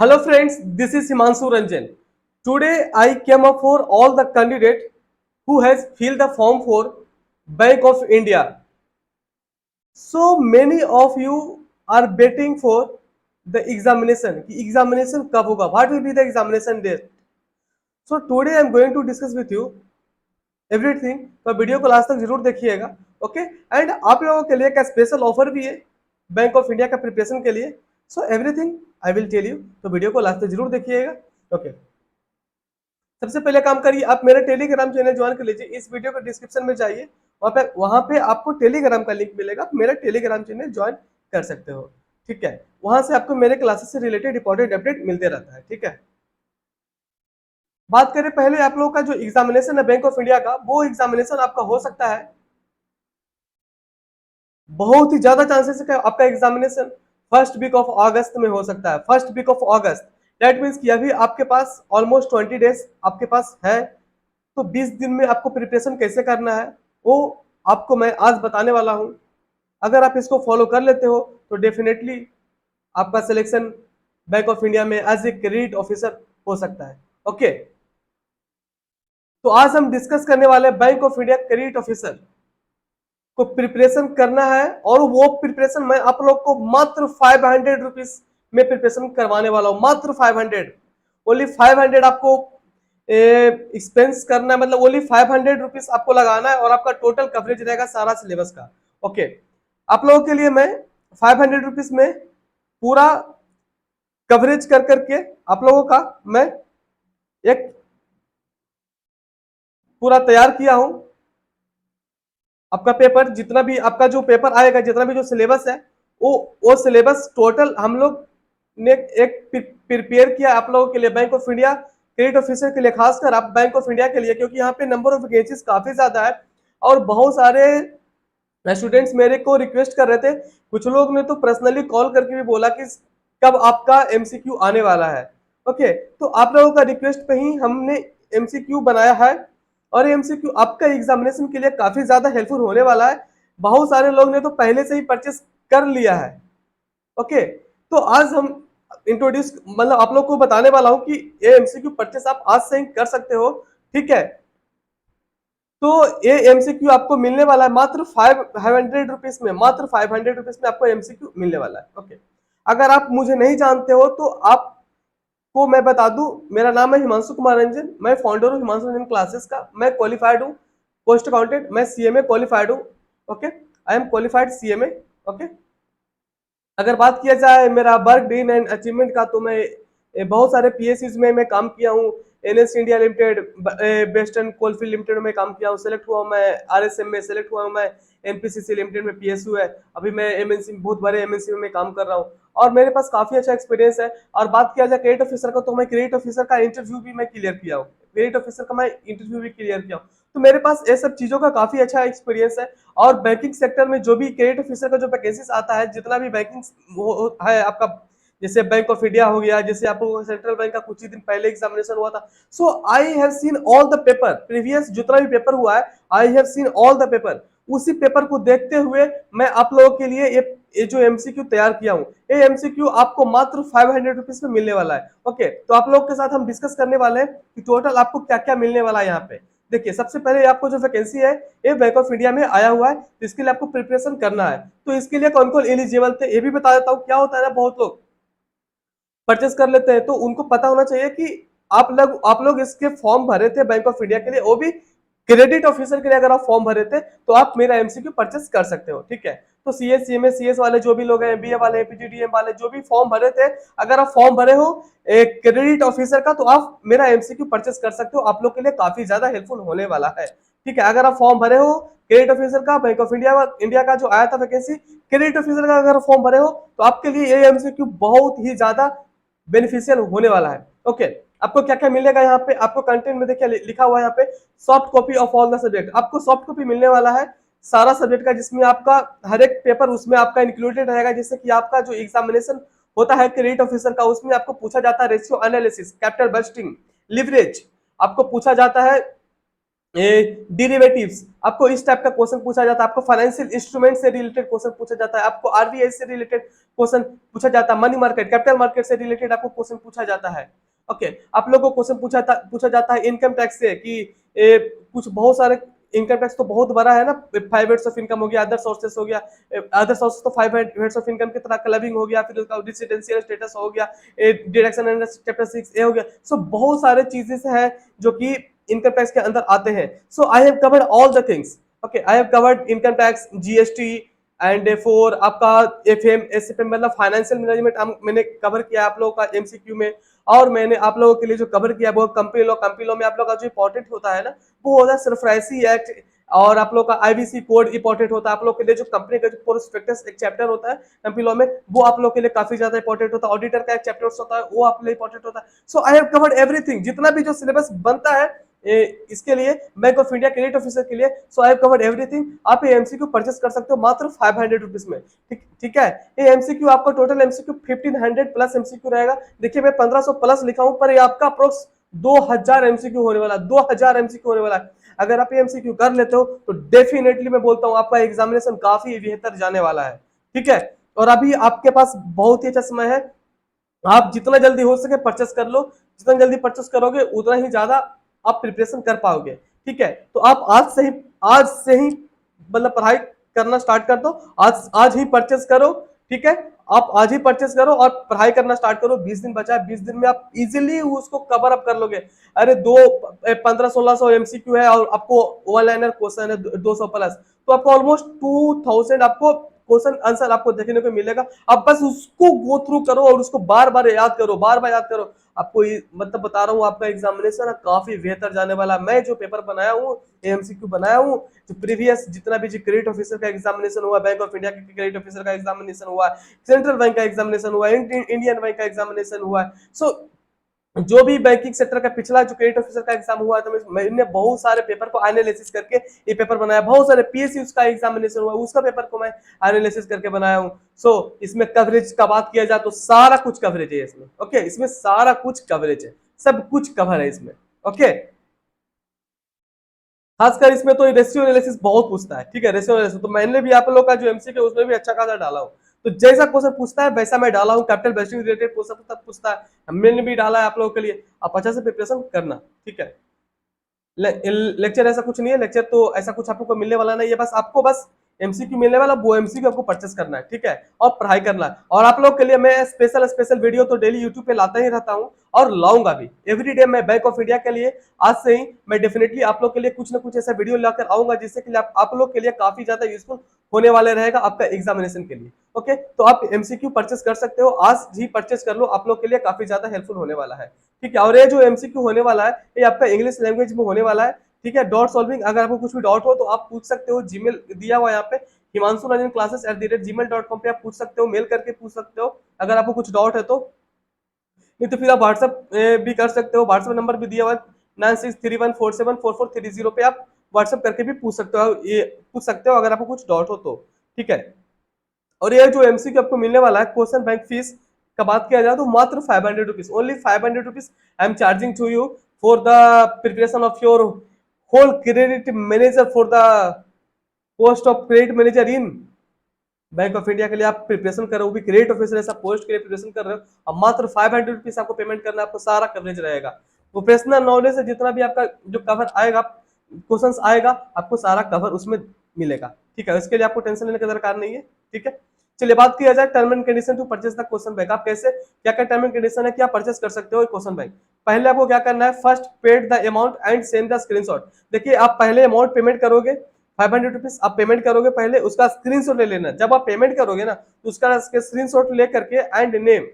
Hello friends, this is Himanshu Ranjan. Today I came up for all the candidate who has filled the form for Bank of India. So many of you are waiting for the examination. कि examination कब होगा? What will be the examination date? So today I am going to discuss with you everything. तो video को last तक जरूर देखिएगा. Okay and आप लोगों के लिए एक स्पेशल ऑफर भी है बैंक ऑफ इंडिया का प्रिपरेशन के लिए. So everything I will tell you. तो वीडियो को लास्ट तक जरूर देखिएगा. ओके सबसे पहले काम करिए, आप मेरा टेलीग्राम चैनल ज्वाइन कर लीजिए. इस वीडियो के डिस्क्रिप्शन में जाइए, वहां पे आपको टेलीग्राम का लिंक मिलेगा. मेरा टेलीग्राम चैनल ज्वाइन कर सकते हो. ठीक है, वहां से आपको मेरे क्लासेस से रिलेटेड इंपॉर्टेंट अपडेट मिलते रहता है. ठीक है, बात करें पहले आप लोगों का जो एग्जामिनेशन है बैंक ऑफ इंडिया का, वो एग्जामिनेशन आपका हो सकता है, बहुत ही ज्यादा चांसेस है आपका examination first week of August में हो सकता है. First week of August, that means कि अभी आपके पास ऑलमोस्ट 20 डेज आपके पास है. तो 20 दिन में आपको प्रिपरेशन कैसे करना है वो आपको मैं आज बताने वाला हूं. अगर आप इसको फॉलो कर लेते हो तो डेफिनेटली आपका सिलेक्शन बैंक ऑफ इंडिया में एज ए क्रेडिट ऑफिसर हो सकता है. ओके, तो आज हम डिस्कस करने वाले हैं bank of India credit officer को प्रिपरेशन करना है. और वो प्रिपरेशन मैं आप लोग को मात्र 500 रुपीज में प्रिपरेशन करवाने वाला हूं. मात्र 500, ओनली 500 आपको एक्सपेंस करना है. मतलब ओनली 500 रुपीज आपको लगाना है और आपका टोटल कवरेज रहेगा सारा सिलेबस का. ओके, आप लोगों के लिए मैं 500 रुपीज में पूरा कवरेज कर करके आप लोगों का मैं एक पूरा तैयार किया हूं. आपका पेपर जितना भी आपका जो पेपर आएगा, जितना भी जो सिलेबस है, वो सिलेबस टोटल हम लोग ने एक प्रिपेयर किया आप लोगों के लिए bank of India credit officer के लिए, खासकर आप बैंक ऑफ इंडिया के लिए, क्योंकि यहाँ पे नंबर ऑफ वैकेंसीज काफी ज्यादा है और बहुत सारे स्टूडेंट्स मेरे को रिक्वेस्ट कर रहे थे. कुछ लोग ने तो पर्सनली कॉल करके भी बोला कि कब आपका एमसीक्यू आने वाला है. ओके, तो आप लोगों का रिक्वेस्ट पे ही हमने एमसीक्यू बनाया है और एमसीक्यू आपका एग्जामिनेशन के लिए काफी ज्यादा हेल्पफुल होने वाला है. बहुत सारे लोग ने तो पहले से ही परचेस कर लिया है. ओके, तो आज हम इंट्रोड्यूस मतलब आप लोग को बताने वाला हूं कि ये एमसीक्यू परचेस आप आज से ही कर सकते हो. ठीक है, तो ये एमसीक्यू आपको मिलने वाला है मात्र 500 रुपीज में. मात्र 500 रुपीज में आपको एमसीक्यू मिलने वाला है. ओके, अगर आप मुझे नहीं जानते हो तो आपको मैं बता दूं, मेरा नाम है हिमांशु कुमार रंजन. मैं फाउंडर हूं हिमांशु रंजन क्लासेस का. मैं क्वालिफाइड हूं पोस्ट अकाउंटेंट. मैं सीएमए क्वालिफाइड हूं. Okay, I am qualified CMA. Okay, अगर बात किया जाए मेरा वर्क डीन एंड अचीवमेंट का, तो मैं बहुत सारे पीएसयूज में मैं काम किया हूँ. NS India limited, western coalfield limited में काम किया हूँ. सेलेक्ट हुआ हूँ मैं आरएसएम में, सेलेक्ट हुआ हूँ मैं एनपीसीसी लिमिटेड में, पीएसयू है. अभी मैं एमएनसी, बहुत बड़े एमएनसी में काम कर रहा हूँ और मेरे पास काफी अच्छा एक्सपीरियंस है. और बात किया जाए क्रेडिट ऑफिसर का, तो मैं क्रेडिट ऑफिसर का इंटरव्यू भी मैं क्लियर किया हूँ. क्रेडिट ऑफिसर का मैं इंटरव्यू भी क्लियर किया हूँ. तो मेरे पास ये सब चीजों का काफी अच्छा एक्सपीरियंस है. और बैंकिंग सेक्टर में जो भी क्रेडिट ऑफिसर का जो वैकेंसीज आता है, जितना भी बैंकिंग है आपका, जैसे बैंक ऑफ इंडिया हो गया, जैसे आपको सेंट्रल बैंक का कुछ ही दिन पहले एग्जामिनेशन हुआ था. So I have seen all the paper, previous जितना भी पेपर हुआ है, I have seen all the paper. उसी पेपर को देखते हुए मैं आप लोगों के लिए ये जो एमसीक्यू तैयार किया हूँ, ये एमसीक्यू आपको मात्र 500 रुपीज में मिलने वाला है. ओके, तो आप लोग के साथ हम डिस्कस करने वाले हैं कि टोटल आपको क्या क्या मिलने वाला है. यहाँ पे देखिए, सबसे पहले आपको जो वैकेंसी है ये बैंक ऑफ इंडिया में आया हुआ है, तो इसके लिए आपको प्रिपरेशन करना है. तो इसके लिए कौन कौन एलिजिबल थे ये भी बता देता हूँ. क्या होता है ना, बहुत लोग परचेस कर लेते हैं तो उनको पता होना चाहिए कि आप लोग इसके फॉर्म भरे थे बैंक ऑफ इंडिया के लिए, वो भी क्रेडिट ऑफिसर के लिए. अगर आप फॉर्म भरे थे तो आप मेरा एमसीक्यू परचेस कर सकते हो. ठीक है, तो सीएस सीएमए सीएस वाले जो भी लोग हैं, बीए वाले, पीजीडीएम वाले, जो भी फॉर्म भरे थे, अगर आप फॉर्म भरे हो एक क्रेडिट ऑफिसर का, तो आप मेरा एमसीक्यू परचेस कर सकते हो. आप लोग के लिए काफी ज्यादा हेल्पफुल होने वाला है. ठीक है, अगर आप फॉर्म भरे हो क्रेडिट ऑफिसर का, बैंक ऑफ इंडिया का जो आया था वैकेंसी, क्रेडिट ऑफिसर का अगर फॉर्म भरे हो, तो आपके लिए ये एमसीक्यू बहुत ही ज्यादा बेनिफिशियल होने वाला है. ओके, आपको क्या क्या मिलेगा यहाँ पे, आपको कंटेंट में देखिए लिखा हुआ है यहाँ पे, soft copy of all the subject. आपको सॉफ्ट कॉपी मिलने वाला है सारा सब्जेक्ट का, जिसमें आपका हर एक पेपर उसमें आपका इंक्लूडेड रहेगा. जैसे कि आपका जो एग्जामिनेशन होता है क्रेडिट ऑफिसर का, उसमें आपको पूछा जाता है ratio analysis, capital budgeting, leverage आपको पूछा जाता है. डेरिवेटिव्स, आपको इस टाइप का क्वेश्चन पूछा जाता है। आपको फाइनेंशियल इंस्ट्रूमेंट से रिलेटेड क्वेश्चन पूछा जाता है। आपको आरबीआई से रिलेटेड क्वेश्चन पूछा जाता है। मनी मार्केट, कैपिटल मार्केट से रिलेटेड आपको क्वेश्चन पूछा जाता है। ओके, आप लोगों को क्वेश्चन पूछा जाता है इनकम टैक्स से कि कुछ बहुत सारे इनकम टैक्स तो बहुत बड़ा है ना, 5 हेड्स ऑफ इनकम हो गया, अदर सोर्सेस हो गया, अदर सोर्सेस तो 5 हेड्स ऑफ इनकम की तरह क्लबिंग हो गया, फिर उसका रेसिडेंशियल स्टेटस हो गया, डिडक्शन अंडर चैप्टर 6 ए हो गया। सो बहुत सारे चीजें हैं जो कि इनकम टैक्स के अंदर आते हैं। So I have covered all the things. Okay, I have covered income tax, GST and for आपका एफएम एसएफएम मतलब फाइनेंशियल मैनेजमेंट मैंने कवर किया आप लोगों का एमसीक्यू में। और मैंने आप लोगों के लिए जो कवर किया वो कंपनी लॉ में आप लोगों का जो इंपॉर्टेंट होता है ना, वो होता है सरफराइसी एक्ट, और आप लोग का आईबीसी कोड इंपॉर्टेंट होता है आप लोग के लिए। जो कंपनी का जो प्रोस्पेक्टस एक चैप्टर होता है कंपनी लॉ में, वो आप लोग के लिए काफी ज्यादा इंपॉर्टेंट होता है। ऑडिटर का एक चैप्टर होता है, वो आप लिए इंपॉर्टेंट होता है। सो आई हैव कवर्ड एवरीथिंग, जितना भी जो सिलेबस बनता है इसके लिए bank of India credit officer के लिए। सो आई हैव कवर्ड एवरीथिंग। आप ये एमसीक्यू परचेस कर सकते हो मात्र 500 रुपीज में। ठीक ठीक है, ये एमसीक्यू आपका टोटल एमसीक्यू 1500 प्लस एमसीक्यू रहेगा। देखिए मैं 1500 प्लस लिखा हूं, पर ये आपका अप्रोक्स 2000 एमसीक्यू होने वाला, 2000 एमसीक्यू होने वाला है। अगर आप एमसीक्यू कर लेते हो तो डेफिनेटली मैं बोलता हूं आपका एग्जामिनेशन काफी बेहतर जाने वाला है। ठीक है, और अभी आपके पास बहुत ही अच्छा समय है। आप जितना जल्दी हो सके परचेस कर लो। जितना जल्दी परचेस करोगे उतना ही ज्यादा आप प्रिपरेशन कर पाओगे। ठीक है, तो आप आज से ही मतलब पढ़ाई करना स्टार्ट कर दो। आज आज ही परचेस करो। ठीक है, आप आज ही परचेस करो और पढ़ाई करना स्टार्ट करो। 20 दिन बचा है, 20 दिन में आप इजीली उसको कवर अप कर लोगे। अरे 1500-1600 एमसीक्यू है और आपको वन लाइनर क्वेश्चन है 200 प्लस, तो आपको ऑलमोस्ट 2000 आपको क्वेश्चन आंसर आपको देखने को मिलेगा। आप बस उसको गो थ्रू करो और उसको बार बार याद करो, बार बार याद करो। आपको मतलब बता रहा हूँ आपका एग्जामिनेशन काफी बेहतर जाने वाला। मैं जो पेपर बनाया हूँ, एमसीक्यू बनाया हूँ, जो प्रीवियस जितना भी जो क्रेडिट ऑफिसर का एग्जामिनेशन हुआ, बैंक ऑफ इंडिया के क्रेडिट ऑफिसर का एग्जामिनेशन हुआ, सेंट्रल बैंक का एग्जामिनेशन हुआ, इंडियन बैंक का एग्जामिनेशन हुआ। सो जो भी बैंकिंग सेक्टर का पिछला जो क्रेडिट ऑफिसर का एग्जाम हुआ तो मैंने बहुत सारे पेपर को एनालिसिस करके ये पेपर बनाया। बहुत सारे पीएसयू का एग्जामिनेशन हुआ, उसका पेपर को मैं एनालिसिस करके बनाया हूँ। सो इसमें कवरेज का बात किया जाए तो सारा कुछ कवरेज है इसमें। ओके, इसमें सारा कुछ कवरेज है, सब कुछ कवर है इसमें। ओके, खासकर इसमें तो रेशियो एनालिसिस बहुत पूछता है। ठीक है, रेशियो एनालिसिस तो मैंने भी आप लोग का जो एमसीक्यू उसमें भी अच्छा खासा डाला हूँ। तो जैसा क्वेश्चन पूछता है वैसा मैं डाला हूँ। कैपिटल बेस्टिंग रिलेटेड क्वेश्चन पूछता है, मैंने भी डाला है आप लोगों के लिए। आप अच्छा से प्रिपरेशन करना। ठीक है, लेक्चर ऐसा कुछ नहीं है, लेक्चर तो ऐसा कुछ आपको मिलने वाला नहीं है। बस आपको बस एमसीक्यू मिलने वाला, वो एमसीक्यू आपको परचेस करना है। ठीक है, और पढ़ाई करना है। और आप लोग के लिए मैं स्पेशल स्पेशल वीडियो तो डेली यूट्यूब पे लाता ही रहता हूँ और लाऊंगा भी। एवरी डे मैं बैंक ऑफ इंडिया के लिए आज से ही मैं डेफिनेटली आप लोग के लिए कुछ ना कुछ ऐसा वीडियो लाकर आऊंगा जिससे कि आप लोग के लिए काफी ज्यादा यूजफुल होने वाले रहेगा आपका एग्जामिनेशन के लिए। ओके, तो आप एमसीक्यू परचेस कर सकते हो, आज ही परचेस कर लो, आप लोग के लिए काफी ज्यादा हेल्पफुल होने वाला है। ठीक है, और ये जो एमसीक्यू होने वाला है ये आपका इंग्लिश लैंग्वेज में होने वाला है। ठीक है, डॉट सॉल्विंग, अगर आपको कुछ भी डाउट हो तो आप पूछ सकते हो। जीमेल दिया हुआ यहाँ पे himanshu-classes@gmail.com पे आप पूछ सकते हो, मेल करके पूछ सकते हो अगर आपको कुछ डाउट है तो। नहीं तो फिर आप व्हाट्सएप भी कर सकते हो, व्हाट्सएप नंबर भी दिया हुआ है 9631474430 पे आप व्हाट्सएप करके भी पूछ सकते हो, ये पूछ सकते हो अगर आपको कुछ डाउट हो तो। ठीक है, और ये जो एमसीक्यू आपको मिलने वाला है क्वेश्चन बैंक फीस का बात किया जाए तो मात्र 500 rupees, only 500 rupees I am charging to you for the preparation of your whole credit manager, for the post of credit manager in Bank of India के लिए आप प्रिपरेशन कर रहे हो, वो भी क्रेडिट ऑफिसर ऐसा पोस्ट के लिए प्रिपरेशन कर रहे हो। अब मात्र 500 रुपीज आपको पेमेंट करना है, आपको सारा कवरेज रहेगा। प्रोफेशनल नॉलेज से जितना भी आपका जो कवर आएगा, क्वेश्चंस आएगा, आपको सारा कवर उसमें मिलेगा। ठीक है, इसके लिए आपको टेंशन लेने की दरकार नहीं है। ठीक है, चलिए बात किया जाए term and condition to purchase the question bank. आप कैसे क्या क्या टर्म एंड कंडीशन है, क्या परचेस कर सकते हो क्वेश्चन बैंक। पहले आपको क्या करना है, first paid the amount and send the screenshot. देखिए आप पहले अमाउंट पेमेंट करोगे 500 रुपीज आप पेमेंट करोगे, पहले उसका स्क्रीनशॉट ले लेना। जब आप पेमेंट करोगे ना तो उसका स्क्रीनशॉट ले करके एंड नेम,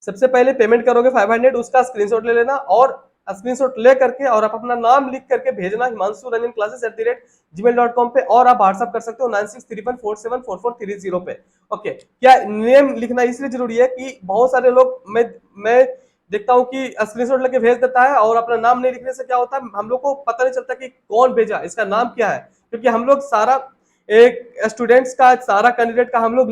सबसे पहले पेमेंट करोगे 500, उसका स्क्रीनशॉट ले लेना और स्क्रीनशॉट ले करके और आप अपना नाम लिख करके भेजना himanshu-classes@gmail.com पे। और आप व्हाट्सअप कर सकते हो 9631474430 पे। ओके, क्या नेम लिखना इसलिए जरूरी है कि बहुत सारे लोग मैं देखता हूँ कि स्क्रीनशॉट लेके भेज देता है और अपना नाम नहीं लिखने से क्या होता है, हम लोग को पता नहीं चलता कि कौन भेजा, इसका नाम क्या है। क्योंकि हम लोग सारा एक स्टूडेंट्स का, सारा कैंडिडेट का हम लोग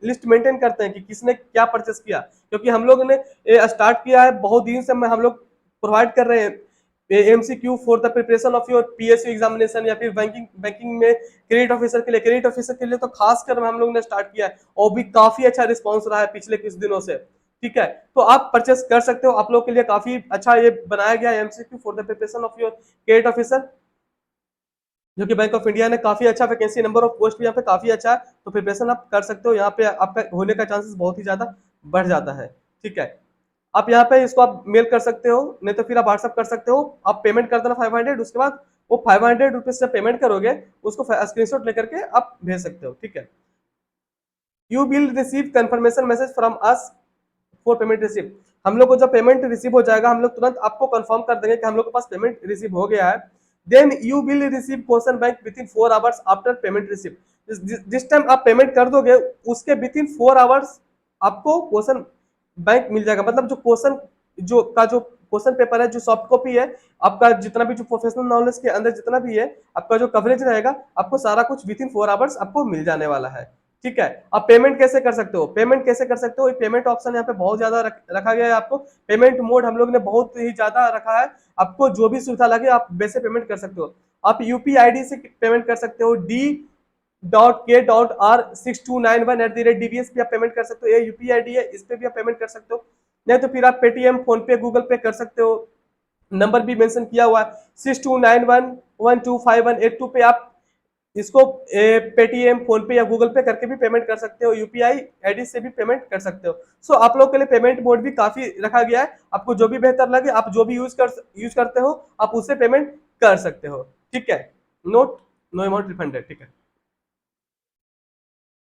लिस्ट मेंटेन करते हैं कि किसने क्या परचेस किया। क्योंकि हम लोग ने स्टार्ट किया है बहुत दिन से, हम लोग प्रोवाइड कर रहे हैं MCQ for the preparation of your PSU examination, या फिर बैंकिंग में क्रेडिट ऑफिसर के लिए, क्रेडिट ऑफिसर के लिए तो खासकर हम लोग ने स्टार्ट किया है और भी काफी अच्छा रिस्पॉन्स रहा है पिछले कुछ दिनों से। ठीक है, तो आप परचेस कर सकते हो, आप लोग के लिए काफी अच्छा ये बनाया गया है MCQ for the preparation of your credit officer, जो कि बैंक ऑफ इंडिया ने काफी अच्छा वैकेंसी, नंबर ऑफ पोस्ट भी यहाँ पे काफी अच्छा है, तो प्रिपरेशन आप कर सकते हो, यहाँ पे आपका होने का चांसेस बहुत ही ज्यादा बढ़ जाता है। ठीक है, आप यहाँ पे इसको आप मेल कर सकते हो, नहीं तो फिर आप व्हाट्सअप कर सकते हो, आप पेमेंट कर देना 500, उसके बाद वो 500 रुपीज से पेमेंट करोगे, उसको स्क्रीनशॉट लेकर के आप भेज सकते हो। ठीक है, you will receive confirmation message from us for payment receive, हम लोग को जब पेमेंट रिसीव हो जाएगा हम लोग तुरंत आपको कंफर्म कर देंगे कि हम लोग के पास पेमेंट रिसीव हो गया है। Then you will receive question bank within 4 hours after payment receive, जिस टाइम आप पेमेंट कर दोगे उसके विद इन 4 आवर्स आपको क्वेश्चन बैंक मिल जाएगा, मतलब जो क्वेश्चन पेपर है, जो सॉफ्ट कॉपी है, आपका जितना भी जो प्रोफेशनल नॉलेज के अंदर जितना भी है, आपका जो कवरेज रहेगा, आपको सारा कुछ विद इन 4 आवर्स आपको मिल जाने वाला है। ठीक है, आप पेमेंट कैसे कर सकते हो, पेमेंट कैसे कर सकते हो, पेमेंट ऑप्शन यहाँ पे बहुत ज्यादा रखा गया है आपको, पेमेंट मोड हम लोग ने बहुत ही ज्यादा रखा है, आपको जो भी सुविधा लगे आप वैसे पेमेंट कर सकते हो। आप यूपीआईडी से पेमेंट कर सकते हो, D.K.R6291 @DBS पे आप पेमेंट कर सकते हो, ये यूपीआईडी है, इस पे भी आप पेमेंट कर सकते हो, नहीं तो फिर आप पेटीएम, फोन पे, गूगल पे कर सकते हो, नंबर भी मेंशन किया हुआ है 6291125182 पे आप इसको पेटीएम, फोन पे या गूगल पे करके भी पेमेंट कर सकते हो, यूपीआई आईडी से भी पेमेंट कर सकते हो। सो आप लोग के लिए पेमेंट मोड भी काफी रखा गया है, आपको जो भी बेहतर लगे, आप जो भी यूज करते हो आप उससे पेमेंट कर सकते हो। ठीक है, नोट, नो अमाउंट रिफंडेड। ठीक है,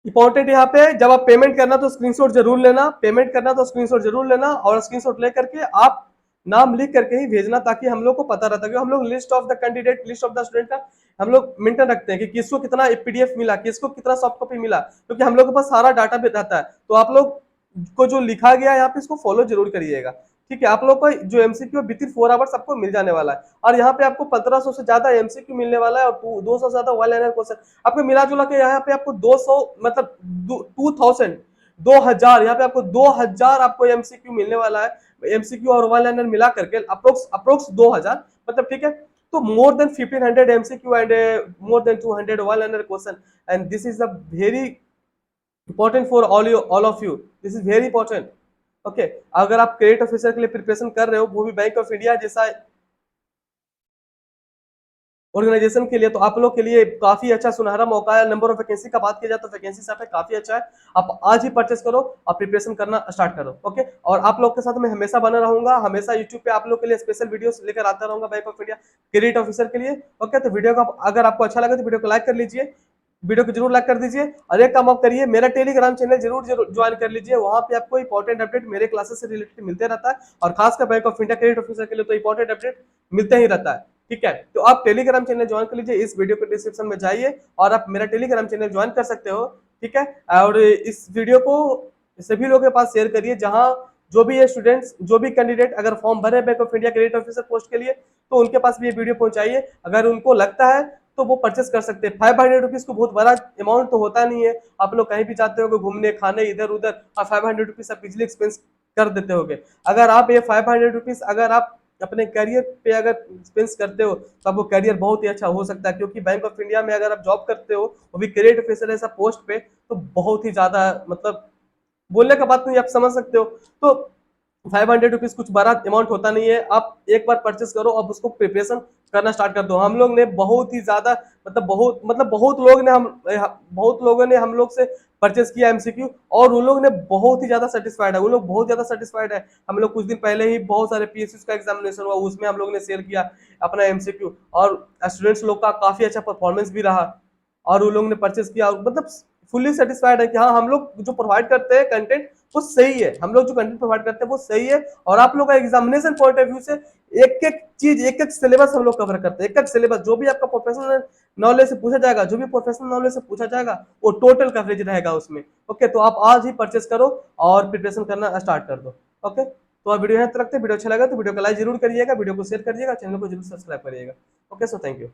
इंपॉर्टेंट यहाँ पे जब आप पेमेंट करना तो स्क्रीनशॉट जरूर लेना, पेमेंट करना तो स्क्रीनशॉट जरूर लेना, और स्क्रीनशॉट लेकर के आप नाम लिख करके ही भेजना, ताकि हम लोग को पता रहता है कि हम लोग list of the candidate, list of the student का हम लोग मेंटेन रखते हैं कि किसको कितना पीडीएफ मिला, किसको कितना सॉफ्ट कॉपी मिला, क्योंकि हम लोग के पास सारा डाटा भी रहता है, तो आप लोग को जो लिखा गया है यहाँ पे इसको फॉलो जरूर करिएगा। ठीक है, आप लोग को जो एमसीक्यू विद इन 4 आवर्स आपको मिल जाने वाला है, और यहाँ पे आपको 1500 से ज्यादा एमसीक्यू मिलने वाला है, और 200 से ज्यादा वन लाइनर क्वेश्चन आपको मिला जुला के यहाँ पे आपको 200 मतलब 2000 2000 यहाँ पे आपको 2000 आपको एमसीक्यू मिलने वाला है, एमसीक्यू और वन लाइनर मिला करके अप्रोक्स 2000, मतलब ठीक है, तो more than 1500 MCQ and more than 200 one liner question, and this is the very important for all of you, this is very important. Okay, अगर आप क्रेडिट ऑफिसर के लिए प्रिपरेशन कर रहे हो, वो भी बैंक ऑफ इंडिया जैसा ऑर्गेनाइजेशन के लिए, तो आप लोग के लिए काफी अच्छा सुनहरा मौका है। नंबर ऑफ वैकेंसी का बात किया जाए तो वैकेंसी यहाँ पे काफी अच्छा है, आप आज ही परचेस करो और प्रिपरेशन करना स्टार्ट करो। ओके, और आप लोग के साथ मैं हमेशा बना रहूंगा, हमेशा यूट्यूब पे आप लोग के लिए स्पेशल वीडियोस लेकर आता रहूंगा bank of India credit officer के लिए। ओके, तो वीडियो को अगर आपको अच्छा लगे तो वीडियो को लाइक कर लीजिए, वीडियो को जरूर लाइक कर दीजिए, और एक काम आप करिए, मेरा टेलीग्राम चैनल जरूर ज्वाइन कर लीजिए, वहां पे आपको इंपॉर्टेंट अपडेट मेरे क्लासेस से रिलेटेड मिलते रहता है, और खासकर bank of India credit officer के लिए तो इंपॉर्टेंट अपडेट मिलते ही रहता है। ठीक है, तो आप टेलीग्राम चैनल ज्वाइन कर लीजिए, इस वीडियो के डिस्क्रिप्शन में जाइए और आप मेरा टेलीग्राम चैनल ज्वाइन कर सकते हो। ठीक है, और इस वीडियो को सभी लोगों के पास शेयर करिए, जहां जो भी ये स्टूडेंट्स, जो भी कैंडिडेट अगर फॉर्म भरे bank of India credit officer post के लिए, तो उनके पास भी ये वीडियो पहुंचाइए, अगर उनको लगता है तो वो परचेस कर सकते हैं। 500 रुपीज को बहुत बड़ा अमाउंट तो होता नहीं है, आप लोग कहीं भी जाते हो घूमने खाने इधर उधर, और 500 रुपीज आप बिजली एक्सपेंस कर देते होगे, अगर आप ये 500 रुपीज अगर आप अपने करियर पे अगर एक्सपेंस करते हो तो आपको करियर बहुत ही अच्छा हो सकता है, क्योंकि बैंक ऑफ इंडिया में अगर आप जॉब करते हो, वो भी क्रेडिट ऑफिसर ऐसा पोस्ट पे, तो बहुत ही ज्यादा, मतलब बोलने का बात नहीं, आप समझ सकते हो। तो 500 रुपीज कुछ बड़ा अमाउंट होता नहीं है, आप एक बार परचेस करो, अब उसको प्रिपरेशन करना स्टार्ट कर दो। हम लोग ने बहुत ही ज्यादा, बहुत लोगों ने हम लोग से परचेस किया एमसीक्यू, और उन लोग ने बहुत ही ज्यादा सेटिस्फाइड है, उन लोग बहुत ज्यादा सेटिस्फाइड है। हम लोग कुछ दिन पहले ही बहुत सारे पीएसयू का एग्जामिनेशन हुआ, उसमें हम लोग ने शेयर किया अपना एमसीक्यू, और स्टूडेंट्स लोग का काफी अच्छा परफॉर्मेंस भी रहा, और उन लोगों ने परचेस किया, मतलब फुल्ली सेटिस्फाइड है कि हाँ, हम लोग जो प्रोवाइड करते हैं कंटेंट वो सही है, हम लोग जो कंटेंट प्रोवाइड करते हैं वो सही है, और आप लोग का एग्जामिनेशन पॉइंट ऑफ व्यू से एक एक चीज, एक एक सिलेबस हम लोग कवर करते हैं, एक एक सिलेबस, जो भी आपका प्रोफेशनल नॉलेज से पूछा जाएगा, जो भी प्रोफेशनल नॉलेज से पूछा जाएगा, वो टोटल कवरेज रहेगा उसमें। ओके, तो आप आज ही परचेस करो और प्रिपरेशन करना स्टार्ट कर दो। ओके, तो आप वीडियो यहाँ तक रखते हैं, वीडियो अच्छा लगा तो वीडियो को लाइक जरूर करिएगा, वीडियो को शेयर करिएगा, चैनल को जरूर सब्सक्राइब करिएगा। Okay, so thank you.